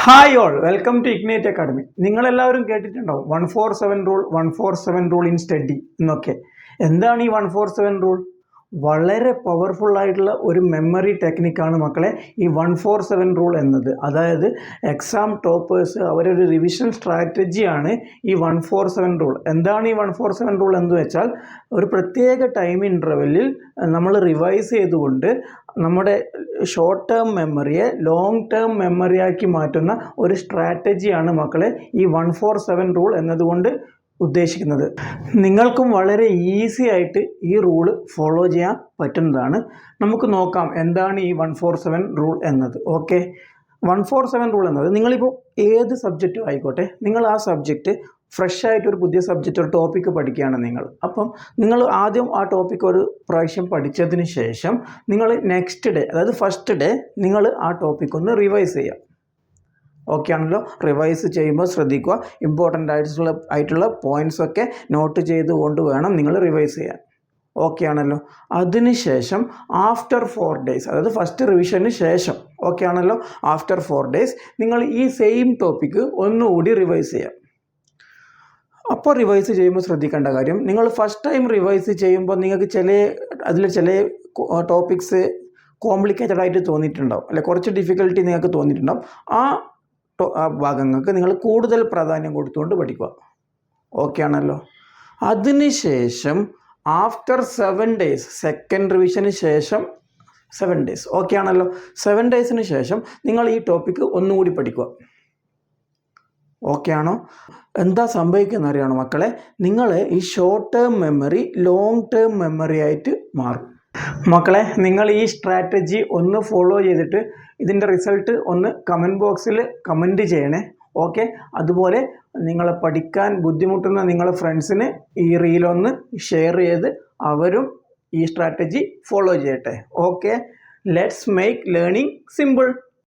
Hi all, welcome to Ignite Academy. നിങ്ങളെല്ലാവരും കേട്ടിട്ടുണ്ടാവും 147 rule 147 rule in study എന്നൊക്കെ. എന്താണ് ഈ 147 റൂൾ? വളരെ പവർഫുൾ ആയിട്ടുള്ള ഒരു മെമ്മറി ടെക്നിക്കാണ് മക്കളെ ഈ 147 റൂൾ എന്നത്. അതായത് എക്സാം ടോപ്പേഴ്സ് അവരൊരു റിവിഷൻ സ്ട്രാറ്റജിയാണ് ഈ 147 റൂൾ. എന്താണ് ഈ 147 റൂൾ എന്ന് വെച്ചാൽ, ഒരു പ്രത്യേക ടൈം ഇൻ്റർവെല്ലിൽ നമ്മൾ റിവൈസ് ചെയ്തുകൊണ്ട് നമ്മുടെ ഷോർട്ട് ടേം മെമ്മറിയെ ലോങ് ടേം മെമ്മറിയാക്കി മാറ്റുന്ന ഒരു സ്ട്രാറ്റജിയാണ് മക്കളെ ഈ 147 റൂൾ എന്നതുകൊണ്ട് ഉദ്ദേശിക്കുന്നത്. നിങ്ങൾക്കും വളരെ ഈസി ആയിട്ട് ഈ റൂള് ഫോളോ ചെയ്യാൻ പറ്റുന്നതാണ്. നമുക്ക് നോക്കാം എന്താണ് ഈ 147 റൂൾ എന്നത്. ഓക്കെ, 147 റൂൾ എന്നത് നിങ്ങളിപ്പോൾ ഏത് സബ്ജക്റ്റും ആയിക്കോട്ടെ, നിങ്ങൾ ആ സബ്ജക്റ്റ് ഫ്രഷ് ആയിട്ട് ഒരു പുതിയ സബ്ജക്റ്റ് ഒരു ടോപ്പിക്ക് പഠിക്കുകയാണ് നിങ്ങൾ. അപ്പം നിങ്ങൾ ആദ്യം ആ ടോപ്പിക്ക് ഒരു പ്രാവശ്യം പഠിച്ചതിന് ശേഷം നിങ്ങൾ നെക്സ്റ്റ് ഡേ, അതായത് ഫസ്റ്റ് ഡേ നിങ്ങൾ ആ ടോപ്പിക്ക് ഒന്ന് റിവൈസ് ചെയ്യുക. ഓക്കെ ആണല്ലോ? റിവൈസ് ചെയ്യുമ്പോൾ ശ്രദ്ധിക്കുക, ഇമ്പോർട്ടൻ്റ് ആയിട്ടുള്ള പോയിൻറ്റ്സൊക്കെ നോട്ട് ചെയ്തുകൊണ്ട് വേണം നിങ്ങൾ റിവൈസ് ചെയ്യാൻ. ഓക്കെ ആണല്ലോ? അതിനുശേഷം ആഫ്റ്റർ 4 ഡേയ്സ്, അതായത് ഫസ്റ്റ് റിവിഷന് ശേഷം, ഓക്കെ ആണല്ലോ, ആഫ്റ്റർ 4 ഡേയ്സ് നിങ്ങൾ ഈ സെയിം ടോപ്പിക്ക് ഒന്നുകൂടി റിവൈസ് ചെയ്യാം. അപ്പോൾ റിവൈസ് ചെയ്യുമ്പോൾ ശ്രദ്ധിക്കേണ്ട കാര്യം, നിങ്ങൾ ഫസ്റ്റ് ടൈം റിവൈസ് ചെയ്യുമ്പോൾ നിങ്ങൾക്ക് ചില ടോപ്പിക്സ് കോംപ്ലിക്കേറ്റഡ് ആയിട്ട് തോന്നിയിട്ടുണ്ടാവും, അല്ലെ കുറച്ച് ഡിഫിക്കൽട്ടി നിങ്ങൾക്ക് തോന്നിയിട്ടുണ്ടാവും. ആ ഭാഗങ്ങൾക്ക് നിങ്ങൾ കൂടുതൽ പ്രാധാന്യം കൊടുത്തുകൊണ്ട് പഠിക്കുക. ഓക്കെ ആണല്ലോ? അതിനുശേഷം ആഫ്റ്റർ 7 ഡേയ്സ്, സെക്കൻഡ് റിവിഷന് ശേഷം 7 ഡേയ്സ്, ഓക്കെ ആണല്ലോ, 7 ഡേയ്സിന് ശേഷം നിങ്ങൾ ഈ ടോപ്പിക്ക് ഒന്നുകൂടി പഠിക്കുക. ഓക്കെ ആണോ? എന്താ സംഭവിക്കുന്നത് അറിയണോ മക്കളെ? നിങ്ങൾ ഈ short term memory long term memory ആയിട്ട് മാറും. മക്കളെ, നിങ്ങൾ ഈ സ്ട്രാറ്റജി ഒന്ന് ഫോളോ ചെയ്തിട്ട് ഇതിൻ്റെ റിസൾട്ട് ഒന്ന് കമൻറ്റ് ബോക്സിൽ കമൻറ്റ് ചെയ്യണേ. ഓക്കെ, അതുപോലെ നിങ്ങളെ പഠിക്കാൻ ബുദ്ധിമുട്ടുന്ന നിങ്ങളെ ഫ്രണ്ട്സിന് ഈ റീലൊന്ന് ഷെയർ ചെയ്ത് അവരും ഈ സ്ട്രാറ്റജി ഫോളോ ചെയ്യട്ടെ. Okay, let's make learning simple.